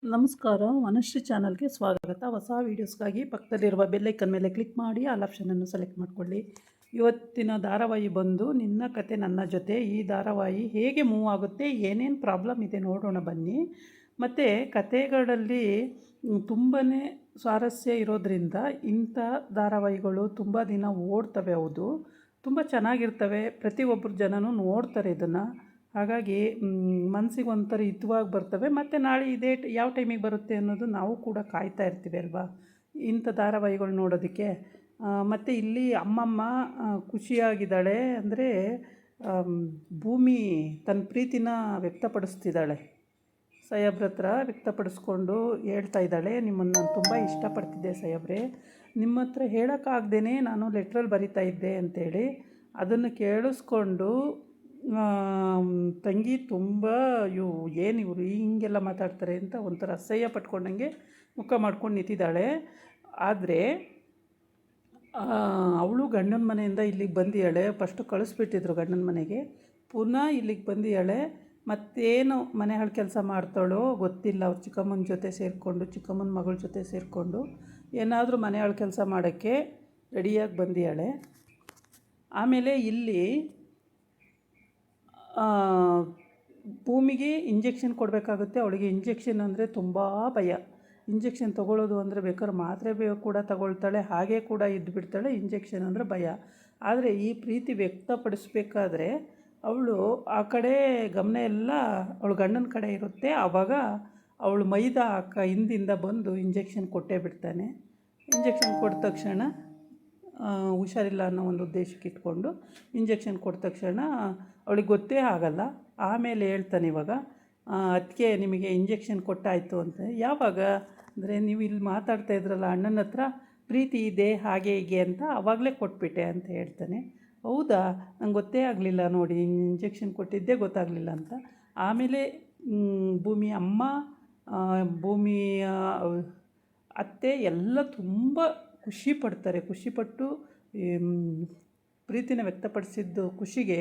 ನಮಸ್ಕಾರ, ವನಶ್ರೀ ಚಾನಲ್ಗೆ ಸ್ವಾಗತ. ಹೊಸ ವೀಡಿಯೋಸ್ಗಾಗಿ ಪಕ್ಕದಲ್ಲಿರುವ ಬೆಲ್ಲೈಕನ್ ಮೇಲೆ ಕ್ಲಿಕ್ ಮಾಡಿ ಆಲ್ ಆಪ್ಷನನ್ನು ಸೆಲೆಕ್ಟ್ ಮಾಡಿಕೊಳ್ಳಿ. ಇವತ್ತಿನ ಧಾರಾವಾಹಿ ಬಂದು ನಿನ್ನ ಕತೆ ನನ್ನ ಜೊತೆ. ಈ ಧಾರಾವಾಹಿ ಹೇಗೆ ಮೂವ್ ಆಗುತ್ತೆ, ಏನೇನು ಪ್ರಾಬ್ಲಮ್ ಇದೆ ನೋಡೋಣ ಬನ್ನಿ. ಮತ್ತು ಕತೆಗಳಲ್ಲಿ ತುಂಬಾ ಸ್ವಾರಸ್ಯ ಇರೋದರಿಂದ ಇಂಥ ಧಾರಾವಾಹಿಗಳು ತುಂಬ ದಿನ ಓಡ್ತವೆ. ಹೌದು, ತುಂಬ ಚೆನ್ನಾಗಿರ್ತವೆ. ಪ್ರತಿಯೊಬ್ಬರು ಜನನೂ ನೋಡ್ತಾರೆ ಇದನ್ನು. ಹಾಗಾಗಿ ಮನಸ್ಸಿಗೆ ಒಂಥರ ಹಿತವಾಗಿ ಬರ್ತವೆ. ಮತ್ತು ನಾಳೆ ಇದೇ ಯಾವ ಟೈಮಿಗೆ ಬರುತ್ತೆ ಅನ್ನೋದು ನಾವು ಕೂಡ ಕಾಯ್ತಾ ಇರ್ತೀವಿ ಅಲ್ವಾ, ಇಂಥ ಧಾರಾವಾಹಿಗಳು ನೋಡೋದಕ್ಕೆ. ಮತ್ತು ಇಲ್ಲಿ ಅಮ್ಮಮ್ಮ ಖುಷಿಯಾಗಿದ್ದಾಳೆ. ಅಂದರೆ ಭೂಮಿ ತನ್ನ ಪ್ರೀತಿನ ವ್ಯಕ್ತಪಡಿಸ್ತಿದ್ದಾಳೆ, ಸಾಹೇಬ್ರ ಹತ್ರ ವ್ಯಕ್ತಪಡಿಸ್ಕೊಂಡು ಹೇಳ್ತಾ ಇದ್ದಾಳೆ, ನಿಮ್ಮನ್ನು ನಾನು ತುಂಬ ಇಷ್ಟಪಡ್ತಿದ್ದೆ ಸಾಹೇಬ್ರೆ, ನಿಮ್ಮ ಹತ್ರ ಹೇಳೋಕ್ಕಾಗ್ದೇ ನಾನು ಲೆಟ್ರಲ್ಲಿ ಬರಿತಾ ಇದ್ದೆ ಅಂಥೇಳಿ. ಅದನ್ನು ಕೇಳಿಸ್ಕೊಂಡು ತಂಗಿ ತುಂಬ ಏನು ಇವರು ಹೀಗೆಲ್ಲ ಮಾತಾಡ್ತಾರೆ ಅಂತ ಒಂಥರ ಅಸಹ್ಯ ಪಟ್ಕೊಂಡಂಗೆ ಮುಖ ಮಾಡ್ಕೊಂಡು ನಿಂತಿದ್ದಾಳೆ. ಆದರೆ ಅವಳು ಗಂಡನ ಮನೆಯಿಂದ ಇಲ್ಲಿಗೆ ಬಂದಿದ್ದಾಳೆ. ಫಸ್ಟು ಕಳಿಸ್ಬಿಟ್ಟಿದ್ರು ಗಂಡನ ಮನೆಗೆ, ಪುನಃ ಇಲ್ಲಿಗೆ ಬಂದಿದ್ದಾಳೆ. ಮತ್ತೇನು ಮನೆ ಹಾಳು ಕೆಲಸ ಮಾಡ್ತಾಳೋ ಗೊತ್ತಿಲ್ಲ. ಅವ್ರು ಚಿಕ್ಕಮ್ಮನ ಜೊತೆ ಸೇರಿಕೊಂಡು, ಚಿಕ್ಕಮ್ಮನ ಮಗಳ ಜೊತೆ ಸೇರಿಕೊಂಡು ಏನಾದರೂ ಮನೆ ಹಾಳು ಕೆಲಸ ಮಾಡೋಕ್ಕೆ ರೆಡಿಯಾಗಿ ಬಂದಿದ್ದಾಳೆ. ಆಮೇಲೆ ಇಲ್ಲಿ ಭೂಮಿಗೆ ಇಂಜೆಕ್ಷನ್ ಕೊಡಬೇಕಾಗುತ್ತೆ. ಅವಳಿಗೆ ಇಂಜೆಕ್ಷನ್ ಅಂದರೆ ತುಂಬ ಭಯ. ಇಂಜೆಕ್ಷನ್ ತೊಗೊಳ್ಳೋದು ಅಂದರೆ ಬೇಕಾದ್ರೆ ಮಾತ್ರೆ ಕೂಡ ತಗೊಳ್ತಾಳೆ, ಹಾಗೆ ಕೂಡ ಇದ್ದುಬಿಡ್ತಾಳೆ. ಇಂಜೆಕ್ಷನ್ ಅಂದರೆ ಭಯ. ಆದರೆ ಈ ಪ್ರೀತಿ ವ್ಯಕ್ತಪಡಿಸ್ಬೇಕಾದ್ರೆ ಅವಳು ಆ ಕಡೆ ಗಮನ ಎಲ್ಲ ಅವಳು ಗಂಡನ ಕಡೆ ಇರುತ್ತೆ. ಆವಾಗ ಅವಳು ಮೈದಾ ಹಿಂದಿಂದ ಬಂದು ಇಂಜೆಕ್ಷನ್ ಕೊಟ್ಟೇ ಬಿಡ್ತಾನೆ. ಇಂಜೆಕ್ಷನ್ ಕೊಟ್ಟ ತಕ್ಷಣ ಹುಷಾರಿಲ್ಲ ಅನ್ನೋ ಒಂದು ಉದ್ದೇಶಕ್ಕೆ ಇಟ್ಕೊಂಡು ಇಂಜೆಕ್ಷನ್ ಕೊಟ್ಟ ತಕ್ಷಣ ಅವಳಿಗೆ ಗೊತ್ತೇ ಆಗಲ್ಲ. ಆಮೇಲೆ ಹೇಳ್ತಾನೆ, ಇವಾಗ ಅದಕ್ಕೆ ನಿಮಗೆ ಇಂಜೆಕ್ಷನ್ ಕೊಟ್ಟಾಯಿತು ಅಂತ. ಯಾವಾಗ ಅಂದರೆ ನೀವು ಇಲ್ಲಿ ಮಾತಾಡ್ತಾ ಇದ್ರಲ್ಲ ಅಣ್ಣನ ಹತ್ರ ಪ್ರೀತಿ ಇದೆ ಹಾಗೆ ಹೀಗೆ ಅಂತ, ಆವಾಗಲೇ ಕೊಟ್ಬಿಟ್ಟೆ ಅಂತ ಹೇಳ್ತಾನೆ. ಹೌದಾ, ನಂಗೆ ಗೊತ್ತೇ ಆಗಲಿಲ್ಲ ನೋಡಿ, ಇಂಜೆಕ್ಷನ್ ಕೊಟ್ಟಿದ್ದೇ ಗೊತ್ತಾಗಲಿಲ್ಲ ಅಂತ. ಆಮೇಲೆ ಭೂಮಿ ಅಮ್ಮ, ಭೂಮಿಯ ಅತ್ತೆ ಎಲ್ಲ ತುಂಬ ಖುಷಿಪಟ್ಟು ಪ್ರೀತಿನ ವ್ಯಕ್ತಪಡಿಸಿದ್ದು ಖುಷಿಗೆ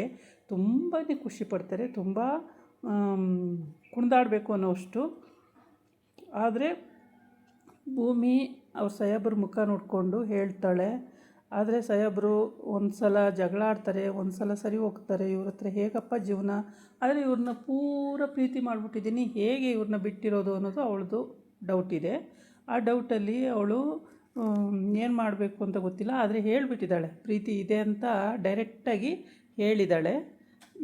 ತುಂಬಾ ಖುಷಿಪಡ್ತಾರೆ. ತುಂಬ ಕುಣಿದಾಡಬೇಕು ಅನ್ನೋಷ್ಟು. ಆದರೆ ಭೂಮಿ ಅವ್ರ ಸಾಹೇಬ್ರ ಮುಖ ನೋಡಿಕೊಂಡು ಹೇಳ್ತಾಳೆ. ಆದರೆ ಸಾಹೇಬರು ಒಂದು ಸಲ ಜಗಳ ಆಡ್ತಾರೆ, ಒಂದು ಸಲ ಸರಿ ಹೋಗ್ತಾರೆ. ಇವ್ರ ಹತ್ರ ಹೇಗಪ್ಪ ಜೀವನ, ಆದರೆ ಇವ್ರನ್ನ ಪೂರ ಪ್ರೀತಿ ಮಾಡಿಬಿಟ್ಟಿದ್ದೀನಿ, ಹೇಗೆ ಇವ್ರನ್ನ ಬಿಟ್ಟಿರೋದು ಅನ್ನೋದು ಅವಳದು ಡೌಟ್ ಇದೆ. ಆ ಡೌಟಲ್ಲಿ ಅವಳು ಏನು ಮಾಡಬೇಕು ಅಂತ ಗೊತ್ತಿಲ್ಲ, ಆದರೆ ಹೇಳಿಬಿಟ್ಟಿದ್ದಾಳೆ ಪ್ರೀತಿ ಇದೆ ಅಂತ ಡೈರೆಕ್ಟಾಗಿ ಹೇಳಿದ್ದಾಳೆ.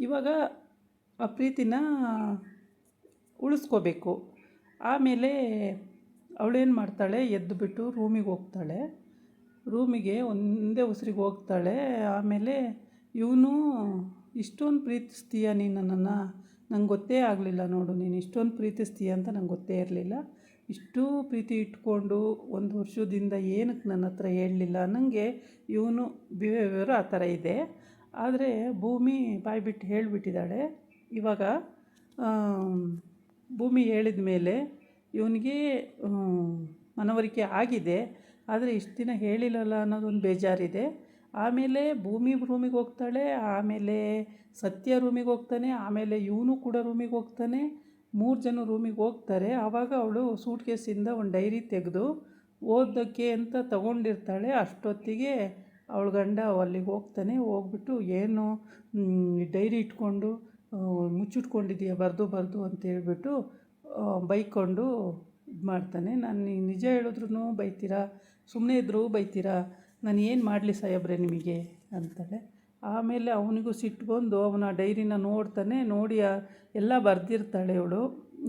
ಇವಾಗ ಆ ಪ್ರೀತಿನ ಉಳಿಸ್ಕೋಬೇಕು. ಆಮೇಲೆ ಅವಳೇನು ಮಾಡ್ತಾಳೆ, ಎದ್ದುಬಿಟ್ಟು ರೂಮಿಗೆ ಹೋಗ್ತಾಳೆ. ರೂಮಿಗೆ ಒಂದೇ ಉಸಿರಿಗೆ ಹೋಗ್ತಾಳೆ. ಆಮೇಲೆ ಇವನು ಇಷ್ಟೊಂದು ಪ್ರೀತಿಸ್ತೀಯ ನೀನು ನನ್ನನ್ನು, ನಂಗೆ ಗೊತ್ತೇ ಆಗಲಿಲ್ಲ ನೋಡು, ನೀನು ಇಷ್ಟೊಂದು ಪ್ರೀತಿಸ್ತೀಯ ಅಂತ ನಂಗೆ ಗೊತ್ತೇ ಇರಲಿಲ್ಲ. ಇಷ್ಟೂ ಪ್ರೀತಿ ಇಟ್ಕೊಂಡು 1 ವರ್ಷದಿಂದ ಏನಕ್ಕೆ ನನ್ನ ಹತ್ರ ಹೇಳಲಿಲ್ಲ. ನನಗೆ ಇವನು ಬಿಹೇವಿಯರು ಆ ಥರ ಇದೆ. ಆದರೆ ಭೂಮಿ ಬಾಯ್ಬಿಟ್ಟು ಹೇಳಿಬಿಟ್ಟಿದ್ದಾಳೆ. ಇವಾಗ ಭೂಮಿ ಹೇಳಿದ ಮೇಲೆ ಇವನಿಗೆ ಮನವರಿಕೆ ಆಗಿದೆ. ಆದರೆ ಇಷ್ಟು ದಿನ ಹೇಳಿಲ್ಲಲ್ಲ ಅನ್ನೋದೊಂದು ಬೇಜಾರಿದೆ. ಆಮೇಲೆ ಭೂಮಿ ರೂಮಿಗೆ ಹೋಗ್ತಾಳೆ, ಆಮೇಲೆ ಸತ್ಯ ರೂಮಿಗೆ ಹೋಗ್ತಾನೆ, ಆಮೇಲೆ ಇವನು ಕೂಡ ರೂಮಿಗೆ ಹೋಗ್ತಾನೆ. 3 ಜನ ರೂಮಿಗೆ ಹೋಗ್ತಾರೆ. ಆವಾಗ ಅವಳು ಸೂಟ್ ಕೇಸಿಂದ ಒಂದು ಡೈರಿ ತೆಗೆದು ಓದೋಕ್ಕೆ ಅಂತ ತಗೊಂಡಿರ್ತಾಳೆ. ಅಷ್ಟೊತ್ತಿಗೆ ಅವಳ ಗಂಡ ಅಲ್ಲಿಗೆ ಹೋಗ್ತಾನೆ. ಹೋಗ್ಬಿಟ್ಟು ಏನು ಡೈರಿ ಇಟ್ಕೊಂಡು ಮುಚ್ಚಿಟ್ಕೊಂಡಿದ್ದೀಯ, ಬರೆದು ಅಂತ ಹೇಳ್ಬಿಟ್ಟು ಬೈಕೊಂಡು ಇದು ಮಾಡ್ತಾನೆ. ನಾನು ನಿಜ ಹೇಳಿದ್ರೂ ಬೈತೀರಾ, ಸುಮ್ಮನೆ ಇದ್ದರೂ ಬೈತೀರಾ, ನಾನು ಏನು ಮಾಡಲಿ ಸಾಹೇಬ್ರೆ ನಿಮಗೆ ಅಂತಾಳೆ. ಆಮೇಲೆ ಅವನಿಗೂ ಸಿಟ್ಟು ಬಂದು ಅವನ ಡೈರಿನ ನೋಡ್ತಾನೆ. ನೋಡಿ ಎಲ್ಲ ಬರೆದಿರ್ತಾಳೆ ಇವಳು,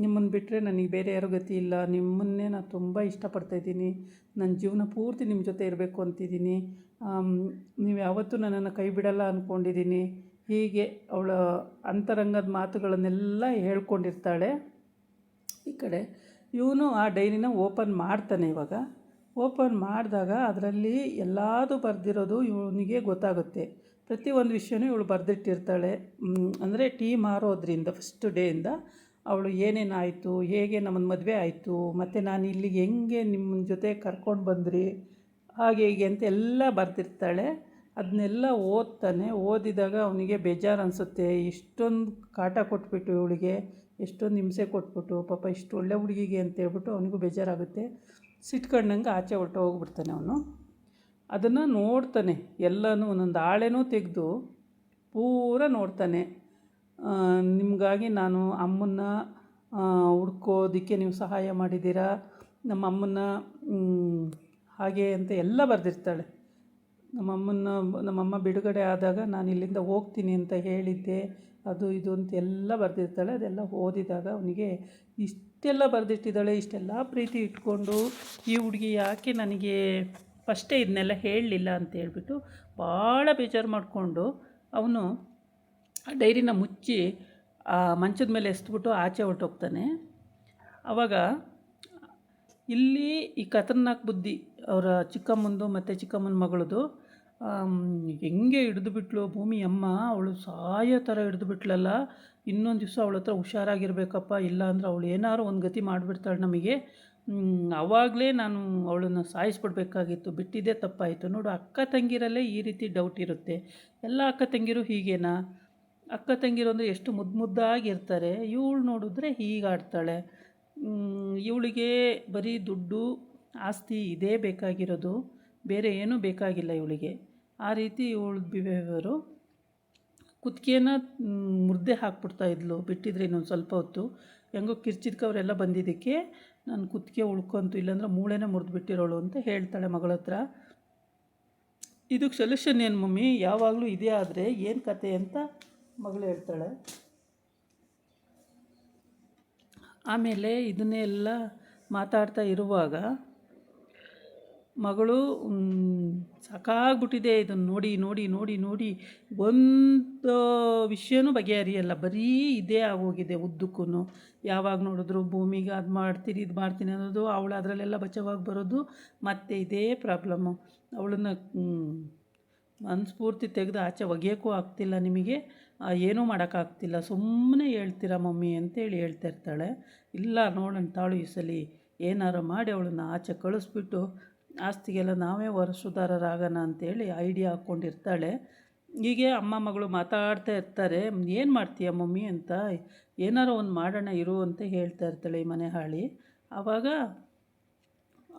ನಿಮ್ಮನ್ನು ಬಿಟ್ಟರೆ ನನಗೆ ಬೇರೆ ಯಾರೋ ಗತಿ ಇಲ್ಲ, ನಿಮ್ಮನ್ನೇ ನಾನು ತುಂಬ ಇಷ್ಟಪಡ್ತಾಯಿದ್ದೀನಿ, ನನ್ನ ಜೀವನ ಪೂರ್ತಿ ನಿಮ್ಮ ಜೊತೆ ಇರಬೇಕು ಅಂತಿದ್ದೀನಿ, ನೀವು ಯಾವತ್ತೂ ನನ್ನನ್ನು ಕೈ ಬಿಡಲ್ಲ ಅಂದ್ಕೊಂಡಿದ್ದೀನಿ. ಹೀಗೆ ಅವಳ ಅಂತರಂಗದ ಮಾತುಗಳನ್ನೆಲ್ಲ ಹೇಳ್ಕೊಂಡಿರ್ತಾಳೆ. ಈ ಕಡೆ ಇವನು ಆ ಡೈರಿನ ಓಪನ್ ಮಾಡ್ತಾನೆ. ಇವಾಗ ಓಪನ್ ಮಾಡಿದಾಗ ಅದರಲ್ಲಿ ಎಲ್ಲದೂ ಬರೆದಿರೋದು ಇವನಿಗೆ ಗೊತ್ತಾಗುತ್ತೆ. ಪ್ರತಿಯೊಂದು ವಿಷಯನೂ ಇವಳು ಬರೆದಿಟ್ಟಿರ್ತಾಳೆ. ಅಂದರೆ ಟೀ ಮಾರೋದ್ರಿಂದ ಫಸ್ಟ್ ಡೇಯಿಂದ ಅವಳು ಏನೇನಾಯಿತು, ಹೇಗೆ ನಮ್ಮನ್ನು ಮದುವೆ ಆಯಿತು, ಮತ್ತು ನಾನು ಇಲ್ಲಿಗೆ ಹೆಂಗೆ ನಿಮ್ಮ ಜೊತೆ ಕರ್ಕೊಂಡು ಬಂದ್ರಿ, ಹಾಗೆ ಹೀಗೆ ಅಂತ ಎಲ್ಲ ಬರೆದಿರ್ತಾಳೆ. ಅದನ್ನೆಲ್ಲ ಓದ್ತಾನೆ. ಓದಿದಾಗ ಅವನಿಗೆ ಬೇಜಾರು ಅನಿಸುತ್ತೆ, ಇಷ್ಟೊಂದು ಕಾಟ ಕೊಟ್ಬಿಟ್ಟು ಇವಳಿಗೆ ಎಷ್ಟೊಂದು ಹಿಂಸೆ ಕೊಟ್ಬಿಟ್ಟು ಪಾಪ ಇಷ್ಟು ಒಳ್ಳೆ ಹುಡುಗಿಗೆ ಅಂತೇಳ್ಬಿಟ್ಟು ಅವನಿಗೂ ಬೇಜಾರಾಗುತ್ತೆ. ಸಿಟ್ಕೊಂಡಂಗೆ ಆಚೆ ಹೋಗ್ಬಿಡ್ತಾನೆ ಅವನು. ಅದನ್ನು ನೋಡ್ತಾನೆ, ಎಲ್ಲನೂ ಒಂದೊಂದು ಹಾಳೆನೂ ತೆಗೆದು ಪೂರ ನೋಡ್ತಾನೆ. ನಿಮಗಾಗಿ ನಾನು ಅಮ್ಮನ್ನ ಹುಡ್ಕೋದಕ್ಕೆ ನೀವು ಸಹಾಯ ಮಾಡಿದ್ದೀರಾ, ನಮ್ಮಮ್ಮನ್ನ ಹಾಗೆ ಅಂತ ಎಲ್ಲ ಬರೆದಿರ್ತಾಳೆ. ನಮ್ಮಮ್ಮ ಬಿಡುಗಡೆ ಆದಾಗ ನಾನು ಇಲ್ಲಿಂದ ಹೋಗ್ತೀನಿ ಅಂತ ಹೇಳಿದ್ದೆ, ಅದು ಇದು ಅಂತ ಎಲ್ಲ ಬರೆದಿರ್ತಾಳೆ. ಅದೆಲ್ಲ ಓದಿದಾಗ ಅವನಿಗೆ ಇಷ್ಟೆಲ್ಲ ಬರೆದಿಟ್ಟಿದ್ದಾಳೆ, ಇಷ್ಟೆಲ್ಲ ಪ್ರೀತಿ ಇಟ್ಕೊಂಡು ಈ ಹುಡುಗಿ ಯಾಕೆ ನನಗೆ ಫಸ್ಟೇ ಇದನ್ನೆಲ್ಲ ಹೇಳಲಿಲ್ಲ ಅಂತ ಹೇಳ್ಬಿಟ್ಟು ಭಾಳ ಬೇಜಾರು ಮಾಡಿಕೊಂಡು ಅವನು ಆ ಡೈರಿನ ಮುಚ್ಚಿ ಮಂಚದ ಮೇಲೆ ಎಸ್ಬಿಟ್ಟು ಆಚೆ ಹೊರಟೋಗ್ತಾನೆ. ಆವಾಗ ಇಲ್ಲಿ ಈ ಖತರ್ನಾಕ್ ಬುದ್ಧಿ ಅವರ ಚಿಕ್ಕಮ್ಮಂದು ಮತ್ತು ಚಿಕ್ಕಮ್ಮನ ಮಗಳದು ಹೆಂಗೆ ಹಿಡಿದುಬಿಟ್ಲು ಭೂಮಿ ಅಮ್ಮ. ಅವಳು ಸಾಯೋ ಥರ ಹಿಡಿದುಬಿಟ್ಲಲ್ಲ, ಇನ್ನೊಂದು ದಿವಸ ಅವಳ ಹತ್ರ ಹುಷಾರಾಗಿರ್ಬೇಕಪ್ಪ, ಇಲ್ಲ ಅಂದ್ರೆ ಅವಳು ಏನಾರು ಒಂದು ಗತಿ ಮಾಡಿಬಿಡ್ತಾಳೆ ನಮಗೆ. ಆವಾಗಲೇ ನಾನು ಅವಳನ್ನು ಸಾಯಿಸ್ಬಿಡ್ಬೇಕಾಗಿತ್ತು, ಬಿಟ್ಟಿದ್ದೇ ತಪ್ಪಾಯಿತು. ನೋಡು, ಅಕ್ಕ ತಂಗಿರಲ್ಲೇ ಈ ರೀತಿ ಡೌಟ್ ಇರುತ್ತೆ. ಎಲ್ಲ ಅಕ್ಕ ತಂಗಿರು ಹೀಗೇನಾ? ಅಕ್ಕ ತಂಗಿರು ಅಂದರೆ ಎಷ್ಟು ಮುದ್ದಾಗಿರ್ತಾರೆ, ಇವಳು ನೋಡಿದ್ರೆ ಹೀಗಾಡ್ತಾಳೆ. ಇವಳಿಗೆ ಬರೀ ದುಡ್ಡು ಆಸ್ತಿ ಇದೇ ಬೇಕಾಗಿರೋದು, ಬೇರೆ ಏನೂ ಬೇಕಾಗಿಲ್ಲ ಇವಳಿಗೆ. ಆ ರೀತಿ ಇವಳ ಬಿಹೇವಿಯರು. ಕುತ್ತಿಗೆನ ಮುದ್ದೆ ಹಾಕ್ಬಿಡ್ತಾಯಿದ್ಲು, ಬಿಟ್ಟಿದ್ರೆ ಇನ್ನೊಂದು ಸ್ವಲ್ಪ ಹೊತ್ತು. ಹೆಂಗೋ ಕಿರ್ಚಿದ್ಕವರೆಲ್ಲ ಬಂದಿದ್ದಕ್ಕೆ ನಾನು ಕುತ್ತಿಗೆ ಉಳ್ಕೊಂತು, ಇಲ್ಲಾಂದ್ರೆ ಮೂಳೆನೇ ಮುರಿದ್ಬಿಟ್ಟಿರೋಳು ಅಂತ ಹೇಳ್ತಾಳೆ ಮಗಳ ಹತ್ರ. ಇದಕ್ಕೆ ಸೊಲ್ಯೂಷನ್ ಏನು ಮಮ್ಮಿ, ಯಾವಾಗಲೂ ಇದೇ ಆದರೆ ಏನು ಕತೆ ಅಂತ ಮಗಳು ಹೇಳ್ತಾಳೆ. ಆಮೇಲೆ ಇದನ್ನೇ ಎಲ್ಲ ಮಾತಾಡ್ತಾ ಇರುವಾಗ ಮಗಳು ಸಾಕಾಗ್ಬಿಟ್ಟಿದೆ ಇದನ್ನು ನೋಡಿ ನೋಡಿ ನೋಡಿ ನೋಡಿ, ಒಂದು ವಿಷಯನೂ ಬಗೆಹರಿಯಲ್ಲ, ಬರೀ ಇದೇ ಆಗೋಗಿದೆ ಉದ್ದಕ್ಕೂ. ಯಾವಾಗ ನೋಡಿದ್ರು ಭೂಮಿಗೆ ಅದು ಮಾಡ್ತೀನಿ ಇದು ಮಾಡ್ತೀನಿ ಅನ್ನೋದು, ಅವಳು ಅದರಲ್ಲೆಲ್ಲ ಬಚಾವಾಗಿ ಬರೋದು, ಮತ್ತು ಇದೇ ಪ್ರಾಬ್ಲಮ್ಮು. ಅವಳನ್ನು ಮನಸ್ಫೂರ್ತಿ ತೆಗೆದು ಆಚೆ ಒಗೆಯೋಕ್ಕೂ ಆಗ್ತಿಲ್ಲ ನಿಮಗೆ, ಏನೂ ಮಾಡೋಕ್ಕಾಗ್ತಿಲ್ಲ, ಸುಮ್ಮನೆ ಹೇಳ್ತೀರಾ ಮಮ್ಮಿ ಅಂತೇಳಿ ಹೇಳ್ತಾ ಇರ್ತಾಳೆ. ಇಲ್ಲ ನೋಡೋಣ ತಾಳು, ಈ ಸಲ ಏನಾರು ಮಾಡಿ ಅವಳನ್ನು ಆಚೆ ಕಳಿಸ್ಬಿಟ್ಟು ಆಸ್ತಿಗೆಲ್ಲ ನಾವೇ ವಾರಸುದಾರರಾಗೋಣ ಅಂತೇಳಿ ಐಡಿಯಾ ಹಾಕ್ಕೊಂಡಿರ್ತಾಳೆ. ಹೀಗೆ ಅಮ್ಮ ಮಗಳು ಮಾತಾಡ್ತಾ ಇರ್ತಾರೆ. ಏನು ಮಾಡ್ತೀಯ ಮಮ್ಮಿ ಅಂತ, ಏನಾರು ಒಂದು ಮಾಡೋಣ ಇರು ಅಂತ ಹೇಳ್ತಾ ಇರ್ತಾಳೆ ಈ ಮನೆ ಹಾಳಿ. ಆವಾಗ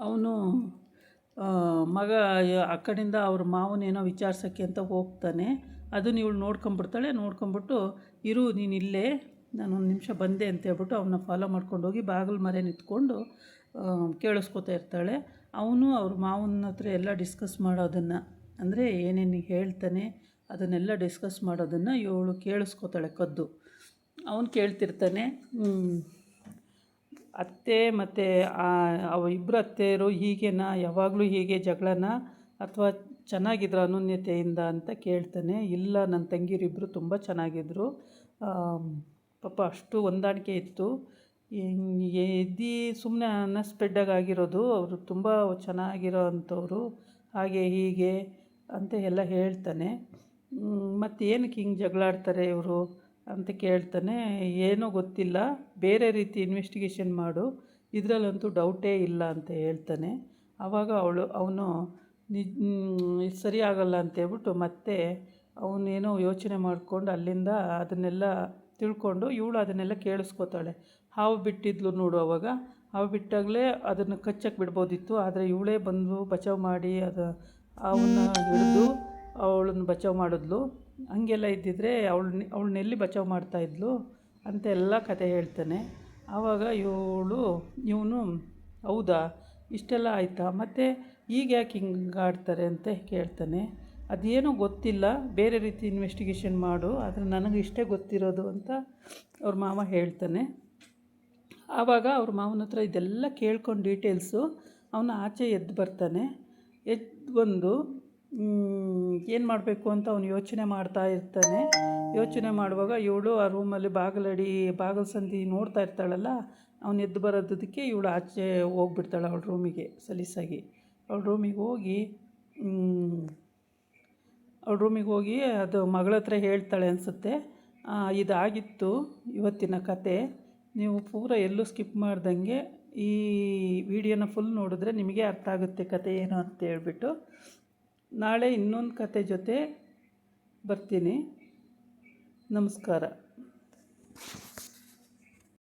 ಅವನು ಮಗ ಆ ಕಡೆಯಿಂದ ಅವ್ರ ಮಾವನೇನೋ ವಿಚಾರಿಸೋಕ್ಕೆ ಅಂತ ಹೋಗ್ತಾನೆ. ಅದನ್ನು ಇವಳು ನೋಡ್ಕೊಂಬಿಡ್ತಾಳೆ. ನೋಡ್ಕೊಂಬಿಟ್ಟು ಇರು ನೀನು ಇಲ್ಲೇ, ನಾನು ಒಂದು ನಿಮಿಷ ಬಂದೆ ಅಂತ ಹೇಳ್ಬಿಟ್ಟು ಅವನ್ನ ಫಾಲೋ ಮಾಡ್ಕೊಂಡೋಗಿ ಬಾಗಿಲು ಮರೆ ನಿಂತ್ಕೊಂಡು ಕೇಳಿಸ್ಕೊತಾ ಇರ್ತಾಳೆ. ಅವನು ಅವ್ರ ಮಾವನ ಹತ್ರ ಎಲ್ಲ ಡಿಸ್ಕಸ್ ಮಾಡೋದನ್ನು, ಅಂದರೆ ಏನೇನು ಹೇಳ್ತಾನೆ ಅದನ್ನೆಲ್ಲ ಡಿಸ್ಕಸ್ ಮಾಡೋದನ್ನು ಇವಳು ಕೇಳಿಸ್ಕೊತಾಳೆ ಕದ್ದು. ಅವನು ಕೇಳ್ತಿರ್ತಾನೆ, ಅತ್ತೆ ಮತ್ತು ಅವ ಇಬ್ಬರು ಅತ್ತೆಯರು ಹೀಗೇನಾ, ಯಾವಾಗಲೂ ಹೀಗೆ ಜಗಳನ, ಅಥವಾ ಚೆನ್ನಾಗಿದ್ರು ಅನನ್ಯತೆಯಿಂದ ಅಂತ ಕೇಳ್ತಾನೆ. ಇಲ್ಲ, ನನ್ನ ತಂಗಿರಿಬ್ಬರು ತುಂಬ ಚೆನ್ನಾಗಿದ್ದರು, ಪಾಪ ಅಷ್ಟು ಹೊಂದಾಣಿಕೆ ಇತ್ತು. ಎದ್ದು ಸುಮ್ಮನೆ ಅನ್ಎಕ್ಸ್ಪೆಕ್ಟೆಡ್ ಆಗಿರೋದು, ಅವರು ತುಂಬ ಚೆನ್ನಾಗಿರೋ ಅಂಥವ್ರು, ಹಾಗೆ ಹೀಗೆ ಅಂತ ಎಲ್ಲ ಹೇಳ್ತಾನೆ. ಮತ್ತು ಏನಕ್ಕೆ ಹಿಂಗೆ ಜಗಳಾಡ್ತಾರೆ ಇವರು ಅಂತ ಕೇಳ್ತಾನೆ. ಏನೋ ಗೊತ್ತಿಲ್ಲ, ಬೇರೆ ರೀತಿ ಇನ್ವೆಸ್ಟಿಗೇಷನ್ ಮಾಡು, ಇದರಲ್ಲಂತೂ ಡೌಟೇ ಇಲ್ಲ ಅಂತ ಹೇಳ್ತಾನೆ. ಆವಾಗ ಅವನು ಸರಿ ಆಗಲ್ಲ ಅಂತೇಳ್ಬಿಟ್ಟು ಮತ್ತೆ ಅವನೇನೋ ಯೋಚನೆ ಮಾಡಿಕೊಂಡು ಅಲ್ಲಿಂದ ಅದನ್ನೆಲ್ಲ ತಿಳ್ಕೊಂಡು ಇವಳು ಅದನ್ನೆಲ್ಲ ಕೇಳಿಸ್ಕೊತಾಳೆ. ಹಾವು ಬಿಟ್ಟಿದ್ಲು ನೋಡು, ಅವಾಗ ಹಾವು ಬಿಟ್ಟಾಗಲೇ ಅದನ್ನು ಕಚ್ಚಕ್ಕೆ ಬಿಡ್ಬೋದಿತ್ತು, ಆದರೆ ಇವಳೇ ಬಂದು ಬಚಾವ್ ಮಾಡಿ ಅವನ್ನ ಹಿಡಿದು ಅವಳನ್ನು ಬಚಾವ್ ಮಾಡಿದ್ಲು. ಹಂಗೆಲ್ಲ ಇದ್ದಿದ್ರೆ ಅವಳನ್ನೆಲ್ಲಿ ಬಚಾವ್ ಮಾಡ್ತಾಯಿದ್ಲು ಅಂತೆಲ್ಲ ಕತೆ ಹೇಳ್ತಾನೆ. ಆವಾಗ ಇವನು ಹೌದಾ ಇಷ್ಟೆಲ್ಲ ಆಯಿತಾ, ಮತ್ತು ಈಗ ಯಾಕೆ ಹಿಂಗೆ ಆಡ್ತಾರೆ ಅಂತ ಕೇಳ್ತಾನೆ. ಅದೇನೋ ಗೊತ್ತಿಲ್ಲ, ಬೇರೆ ರೀತಿ ಇನ್ವೆಸ್ಟಿಗೇಷನ್ ಮಾಡು, ಆದರೆ ನನಗೆ ಇಷ್ಟೇ ಗೊತ್ತಿರೋದು ಅಂತ ಅವ್ರ ಮಾವ ಹೇಳ್ತಾನೆ. ಆವಾಗ ಅವ್ರ ಮಾವನ ಹತ್ರ ಇದೆಲ್ಲ ಕೇಳ್ಕೊಂಡು ಡೀಟೇಲ್ಸು ಅವನು ಆಚೆ ಎದ್ದು ಬರ್ತಾನೆ. ಎದ್ದು ಬಂದು ಏನು ಮಾಡಬೇಕು ಅಂತ ಅವನು ಯೋಚನೆ ಮಾಡ್ತಾ ಇರ್ತಾನೆ. ಯೋಚನೆ ಮಾಡುವಾಗ ಇವಳು ಆ ರೂಮಲ್ಲಿ ಬಾಗಿಲು ಸಂದಿ ನೋಡ್ತಾ ಇರ್ತಾಳಲ್ಲ, ಅವನು ಎದ್ದು ಬರೋದಕ್ಕೆ ಇವಳು ಆಚೆ ಹೋಗ್ಬಿಡ್ತಾಳೆ ಅವಳ ರೂಮಿಗೆ ಸಲೀಸಾಗಿ. ಅವಳ ರೂಮಿಗೆ ಹೋಗಿ ಅದು ಮಗಳ ಹತ್ರ ಹೇಳ್ತಾಳೆ ಅನಿಸುತ್ತೆ, ಇದಾಗಿತ್ತು ಇವತ್ತಿನ ಕತೆ. ನೀವು ಪೂರ ಎಲ್ಲೂ ಸ್ಕಿಪ್ ಮಾಡ್ದಂಗೆ ಈ ವಿಡಿಯೋನ ಫುಲ್ ನೋಡಿದ್ರೆ ನಿಮಗೆ ಅರ್ಥ ಆಗುತ್ತೆ ಕತೆ ಏನು ಅಂತ ಹೇಳ್ಬಿಟ್ಟು. ನಾಳೆ ಇನ್ನೊಂದು ಕತೆ ಜೊತೆ ಬರ್ತೀನಿ. ನಮಸ್ಕಾರ.